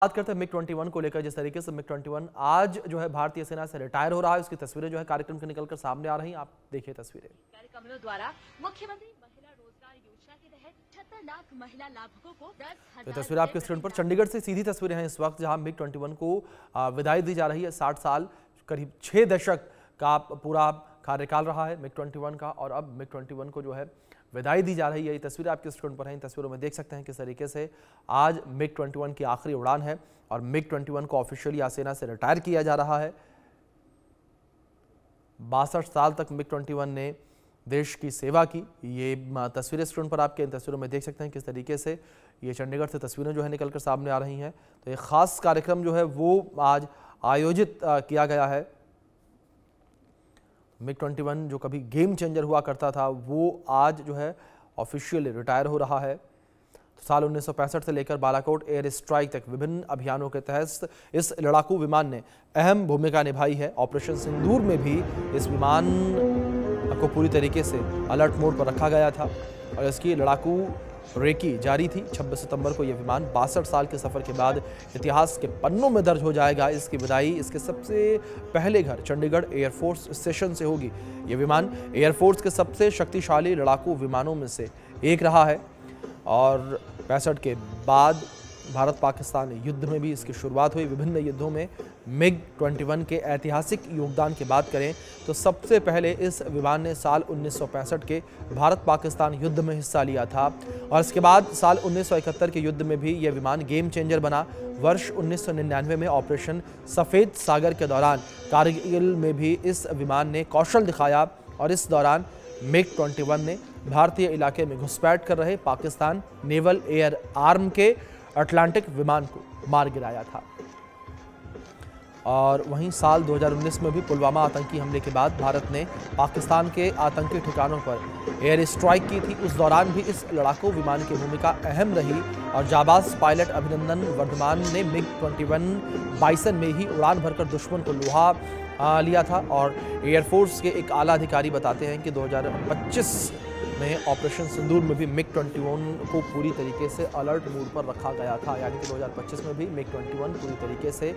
बात करते हैं MiG-21 को लेकर। जिस तरीके से MiG-21 आज जो है भारतीय सेना से रिटायर हो रहा है, उसकी तस्वीरें जो है कार्यक्रम के निकलकर सामने आ रही हैं। आप देखिए तस्वीरें। कार्यक्रमों द्वारा मुख्यमंत्री महिला रोजगार योजना के तहत 76 लाख महिला लाभुकों को 10,000। तो तस्वीर आपके स्क्रीन पर चंडीगढ़ से सीधी तस्वीरें हैं इस वक्त, जहां MiG-21 को विदाई दी जा रही है। 60 साल करीब 6 दशक का पूरा कार्यकाल रहा है MiG-21 का, और अब MiG-21 को जो है विदाई दी जा रही है। ये तस्वीरें आपके स्क्रीन पर हैं। इन तस्वीरों में देख सकते हैं किस तरीके से आज MiG-21 की आखिरी उड़ान है और MiG-21 को ऑफिशियली आज सेना से रिटायर किया जा रहा है। 62 साल तक MiG-21 ने देश की सेवा की। ये तस्वीरें स्क्रीन पर आपके इन तस्वीरों में देख सकते हैं किस तरीके से ये चंडीगढ़ से तस्वीरें जो है निकलकर सामने आ रही हैं। तो एक खास कार्यक्रम जो है वो आज आयोजित किया गया है। MiG-21 जो कभी गेम चेंजर हुआ करता था, वो आज जो है ऑफिशियली रिटायर हो रहा है। तो साल 1965 से लेकर बालाकोट एयर स्ट्राइक तक विभिन्न अभियानों के तहत इस लड़ाकू विमान ने अहम भूमिका निभाई है। ऑपरेशन सिंदूर में भी इस विमान को पूरी तरीके से अलर्ट मोड पर रखा गया था और इसकी लड़ाकू रेकी जारी थी। 26 सितंबर को यह विमान 62 साल के सफर के बाद इतिहास के पन्नों में दर्ज हो जाएगा। इसकी विदाई इसके सबसे पहले घर चंडीगढ़ एयरफोर्स स्टेशन से होगी। यह विमान एयरफोर्स के सबसे शक्तिशाली लड़ाकू विमानों में से एक रहा है और 65 के बाद भारत पाकिस्तान युद्ध में भी इसकी शुरुआत हुई। विभिन्न युद्धों में MiG-21 के ऐतिहासिक योगदान की बात करें तो सबसे पहले इस विमान ने साल 1965 के भारत पाकिस्तान युद्ध में हिस्सा लिया था और इसके बाद साल 1971 के युद्ध में भी यह विमान गेम चेंजर बना। वर्ष 1999 में ऑपरेशन सफ़ेद सागर के दौरान कारगिल में भी इस विमान ने कौशल दिखाया और इस दौरान MiG-21 ने भारतीय इलाके में घुसपैठ कर रहे पाकिस्तान नेवल एयर आर्म के अटलांटिक विमान को मार गिराया था। और वहीं साल 2019 में भी पुलवामा आतंकी हमले के बाद भारत ने पाकिस्तान के आतंकी ठिकानों पर एयर स्ट्राइक की थी। उस दौरान भी इस लड़ाकू विमान की भूमिका अहम रही और जाबाज पायलट अभिनंदन वर्धमान ने MiG-21 बाइसन में ही उड़ान भरकर दुश्मन को लुहा लिया था। और एयरफोर्स के एक आला अधिकारी बताते हैं कि 2025 में ऑपरेशन सिंदूर में भी MiG-21 को पूरी तरीके से अलर्ट मोड पर रखा गया था। यानी कि 2025 में भी MiG-21 पूरी तरीके से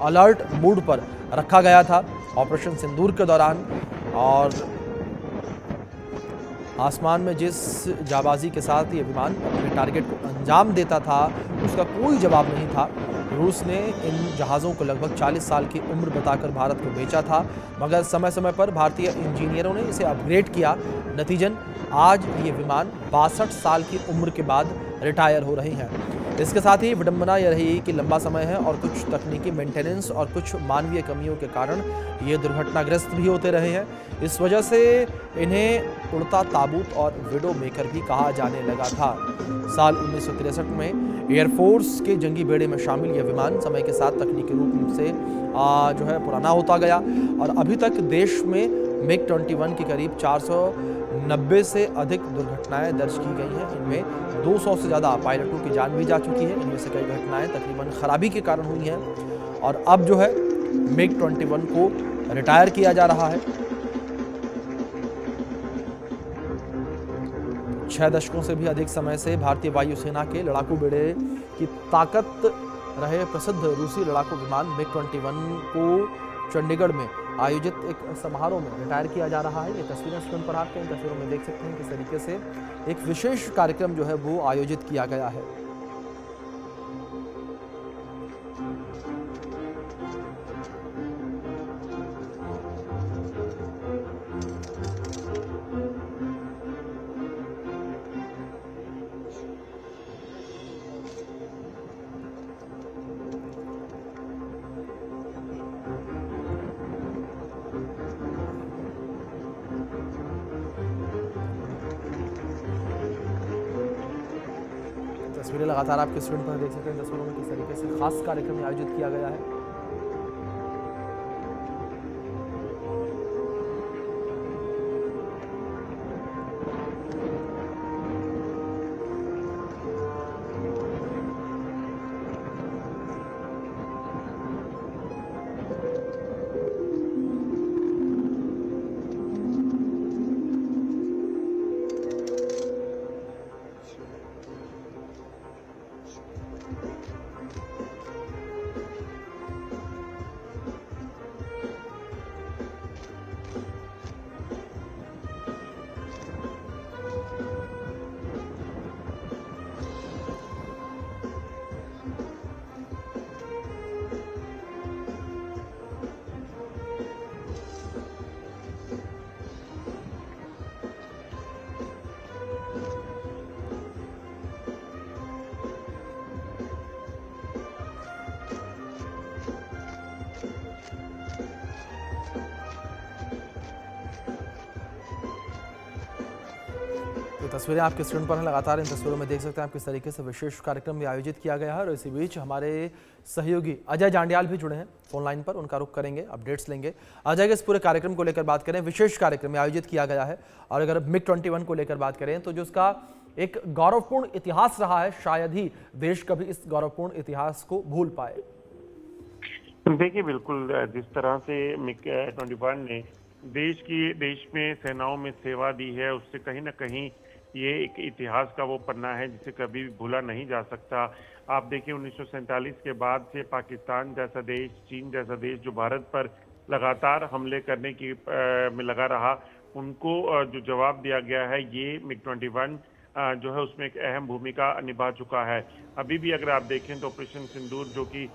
अलर्ट मोड पर रखा गया था ऑपरेशन सिंदूर के दौरान। और आसमान में जिस जाबाजी के साथ ये विमान अपने टारगेट को अंजाम देता था उसका कोई जवाब नहीं था। रूस ने इन जहाज़ों को लगभग 40 साल की उम्र बताकर भारत को बेचा था, मगर समय समय पर भारतीय इंजीनियरों ने इसे अपग्रेड किया। नतीजन आज ये विमान 62 साल की उम्र के बाद रिटायर हो रहे हैं। इसके साथ ही विडंबना यह रही कि लंबा समय है और कुछ तकनीकी मेंटेनेंस और कुछ मानवीय कमियों के कारण ये दुर्घटनाग्रस्त भी होते रहे हैं। इस वजह से इन्हें उड़ता ताबूत और विडो मेकर भी कहा जाने लगा था। साल 1963 में एयरफोर्स के जंगी बेड़े में शामिल यह विमान समय के साथ तकनीकी रूप से जो है पुराना होता गया और अभी तक देश में MiG-21 की करीब 490 से अधिक दुर्घटनाएं दर्ज की गई हैं। इनमें 200 से ज़्यादा पायलटों की जान भी जा चुकी है। इनमें से कई घटनाएं तकरीबन खराबी के कारण हुई हैं और अब जो है MiG-21 को रिटायर किया जा रहा है। 6 दशकों से भी अधिक समय से भारतीय वायुसेना के लड़ाकू बेड़े की ताकत रहे प्रसिद्ध रूसी लड़ाकू विमान MiG-21 को चंडीगढ़ में आयोजित एक समारोह में रिटायर किया जा रहा है। ये तस्वीरें स्क्रीन पर आपके इन तस्वीरों में देख सकते हैं किस तरीके से एक विशेष कार्यक्रम जो है वो आयोजित किया गया है। तस्वीरें लगातार आपके स्क्रीन पर देख सकते हैं। तस्वीरों में किस तरीके से खास कार्यक्रम आयोजित किया गया है। तस्वीरें आपके स्क्रीन पर हैं, लगातार इन तस्वीरों में देख सकते हैं आप किस तरीके से विशेष कार्यक्रम भी आयोजित किया गया है। और इसी बीच हमारे सहयोगी अजय जांडियाल भी जुड़े हैं फोन लाइन पर, उनका रुख करेंगे, अपडेट्स लेंगे। अजय, इस पूरे कार्यक्रम को लेकर बात करें, विशेष कार्यक्रम में आयोजित किया गया है, और अगर MiG-21 को लेकर बात करें तो जो उसका एक गौरवपूर्ण इतिहास रहा है, शायद ही देश कभी इस गौरवपूर्ण इतिहास को भूल पाए। देखिए, बिल्कुल जिस तरह से MiG-21 ने देश में सेनाओं में सेवा दी है, उससे कहीं ना कहीं ये एक इतिहास का वो पन्ना है जिसे कभी भी भूला नहीं जा सकता। आप देखिए 1947 के बाद से पाकिस्तान जैसा देश, चीन जैसा देश जो भारत पर लगातार हमले करने की में लगा रहा, उनको जो जवाब दिया गया है ये MiG-21 जो है उसमें एक अहम भूमिका निभा चुका है। अभी भी अगर आप देखें तो ऑपरेशन सिंदूर जो कि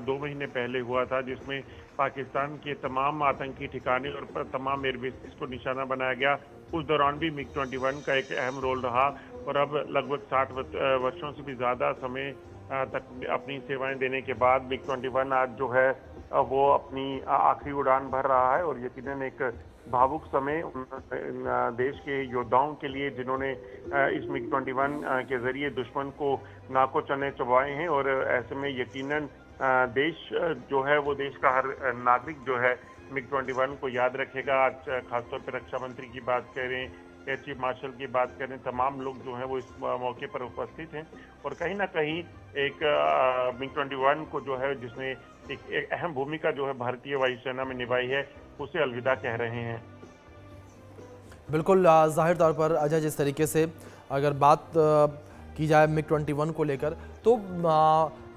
2 महीने पहले हुआ था, जिसमें पाकिस्तान के तमाम आतंकी ठिकाने और तमाम एयरबेसेस को निशाना बनाया गया, उस दौरान भी MiG-21 का एक अहम रोल रहा। और अब लगभग 60 वर्षों से भी ज़्यादा समय तक अपनी सेवाएं देने के बाद MiG-21 आज जो है वो अपनी आखिरी उड़ान भर रहा है। और यकीनन एक भावुक समय देश के योद्धाओं के लिए, जिन्होंने इस MiG-21 के जरिए दुश्मन को नाको चने चबाए हैं। और ऐसे में यकीनन देश जो है वो देश का हर नागरिक जो है MiG-21 को याद रखेगा। आज खासतौर पर रक्षा मंत्री की बात करें, एयर चीफ मार्शल की बात करें, तमाम लोग जो हैं वो इस मौके पर उपस्थित हैं। और कहीं ना कहीं एक MiG-21 को जो है, जिसने एक अहम भूमिका जो है भारतीय वायुसेना में निभाई है, उसे अलविदा कह रहे हैं। बिल्कुल, जाहिर तौर पर अजय, जिस तरीके से अगर बात की जाए MiG-21 को लेकर, तो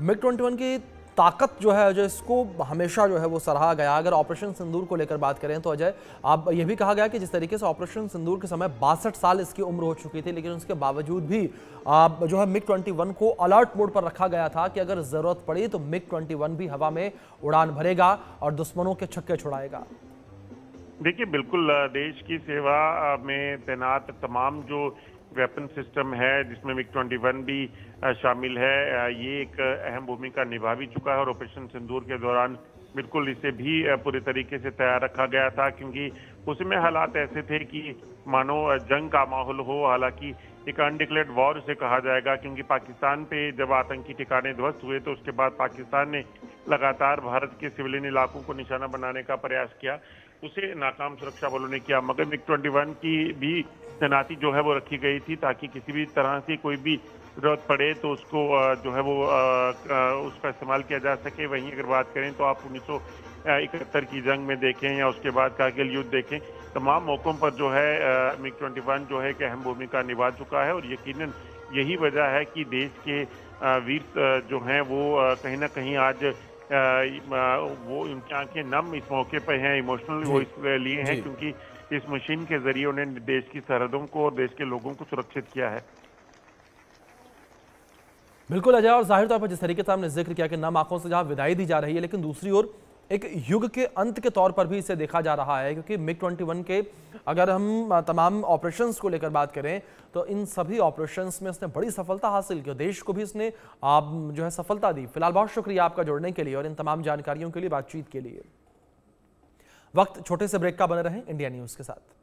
MiG-21 की ताकत जो है अजय, इसको हमेशा जो है वो सराहा गया। अगर ऑपरेशन सिंदूर को लेकर बात करें तो अजय, अब ये भी कहा गया कि जिस तरीके से ऑपरेशन सिंदूर के समय 62 साल इसकी उम्र हो चुकी थी, लेकिन उसके बावजूद भी जो है MiG-21 को अलर्ट मोड पर रखा गया था कि अगर जरूरत पड़ी तो MiG-21 भी हवा में उड़ान भरेगा और दुश्मनों के छक्के छुड़ाएगा। देखिए, बिल्कुल देश की सेवा में तैनात तमाम जो वेपन सिस्टम है, जिसमें MiG-21 भी शामिल है, ये एक अहम भूमिका निभा भी चुका है। और ऑपरेशन सिंदूर के दौरान बिल्कुल इसे भी पूरे तरीके से तैयार रखा गया था, क्योंकि उसमें हालात ऐसे थे कि मानो जंग का माहौल हो। हालांकि एक अनडिक्लेयर्ड वॉर उसे कहा जाएगा, क्योंकि पाकिस्तान पे जब आतंकी ठिकाने ध्वस्त हुए तो उसके बाद पाकिस्तान ने लगातार भारत के सिविलियन इलाकों को निशाना बनाने का प्रयास किया, उसे नाकाम सुरक्षा बलों ने किया। मगर MiG-21 की भी तैनाती जो है वो रखी गई थी, ताकि किसी भी तरह से कोई भी जरूरत पड़े तो उसको जो है वो उसका इस्तेमाल किया जा सके। वहीं अगर बात करें तो आप 1971 की जंग में देखें या उसके बाद कारगिल युद्ध देखें, तमाम मौकों पर जो है MiG-21 जो है एक अहम भूमिका निभा चुका है। और यकीनन यही वजह है कि देश के वीर जो हैं वो कहीं ना कहीं आज वो उनकी आंखें नम इस मौके पर हैं, इमोशनल वो इसलिए हैं क्योंकि इस मशीन के जरिए उन्हें देश की सरहदों को और देश के लोगों को सुरक्षित किया है। बिल्कुल अजय, और जाहिर तौर पर जिस तरीके से हमने जिक्र किया कि नम आंखों से जहां विदाई दी जा रही है, लेकिन दूसरी ओर एक युग के अंत के तौर पर भी इसे देखा जा रहा है, क्योंकि MiG-21 के अगर हम तमाम ऑपरेशंस को लेकर बात करें तो इन सभी ऑपरेशंस में इसने बड़ी सफलता हासिल की, देश को भी इसने जो है सफलता दी। फिलहाल बहुत शुक्रिया आपका जुड़ने के लिए और इन तमाम जानकारियों के लिए, बातचीत के लिए। वक्त छोटे से ब्रेक का, बने रहें इंडिया न्यूज़ के साथ।